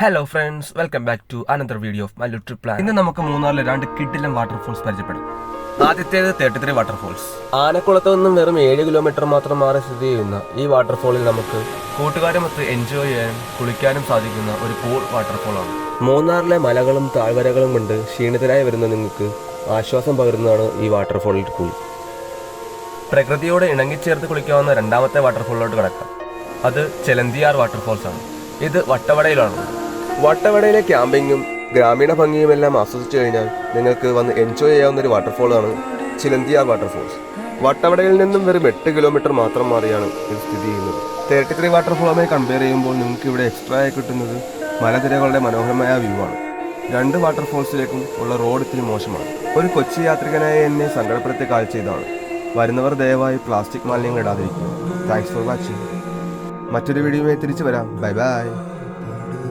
Hello friends, welcome back to another video of Mallu trip plan. ഇന്ന് നമുക്ക് മൂന്നാറിലെ രണ്ട് കിഡിലൻ വാട്ടർഫോൾസ് പരിചയപ്പെടും. ആദ്യത്തേത് 33 വാട്ടർഫോൾസ്. ആനക്കുളത്ത് നിന്നും വെറും 7 കിലോമീറ്റർ മാത്രം മാറി സ്ഥിതി ചെയ്യുന്ന ഈ വാട്ടർഫോളിൽ നമുക്ക് കൂട്ടുകാരുമൊത്ത് എൻജോയ് ചെയ്യാനും കുളിക്കാനും സാധിക്കുന്ന ഒരു പൂൾ വാട്ടർഫോളാണ്. മൂന്നാറിലെ മലകളും താഴ്വരകളും കൊണ്ട് ക്ഷീണിതരായി വരുന്ന നിങ്ങൾക്ക് ആശ്വാസം പകരുന്നതാണ് ഈ വാട്ടർഫോളിൽ കൂടി. പ്രകൃതിയോട് ഇണങ്ങിച്ചേർത്ത് കുളിക്കാവുന്ന രണ്ടാമത്തെ വാട്ടർഫോളിലോട്ട് കടക്കാം. അത് ചിലന്തിയാർ വാട്ടർഫോൾസ് ആണ്. ഇത് വട്ടവടയിലാണ്. വട്ടവടയിലെ ക്യാമ്പിങ്ങും ഗ്രാമീണ ഭംഗിയുമെല്ലാം ആസ്വദിച്ചു കഴിഞ്ഞാൽ നിങ്ങൾക്ക് വന്ന് എൻജോയ് ചെയ്യാവുന്ന ഒരു വാട്ടർഫോളാണ് ചിലന്തിയാർ വാട്ടർഫോൾസ്. വട്ടവടയിൽ നിന്നും വെറും 8 കിലോമീറ്റർ മാത്രം മാറിയാണ് ഇത് സ്ഥിതി ചെയ്യുന്നത്. 33 വാട്ടർഫോളുമായി കമ്പയർ ചെയ്യുമ്പോൾ നിങ്ങൾക്ക് ഇവിടെ എക്സ്ട്രാ ആയി കിട്ടുന്നത് മലനിരകളുടെ മനോഹരമായ വ്യൂ ആണ്. രണ്ട് വാട്ടർഫോൾസിലേക്കും ഉള്ള റോഡ് ഇത്തിരി മോശമാണ്. ഒരു കൊച്ചി യാത്രികനായ എന്നെ സങ്കടപ്പെടുത്തിയ കാഴ്ച ഇതാണ്. വരുന്നവർ ദയവായി പ്ലാസ്റ്റിക് മാലിന്യങ്ങൾ ഇടാതിരിക്കുക. Thanks for watching. മറ്റൊരു വീഡിയോയുമായി തിരിച്ചു വരാം. Bye bye.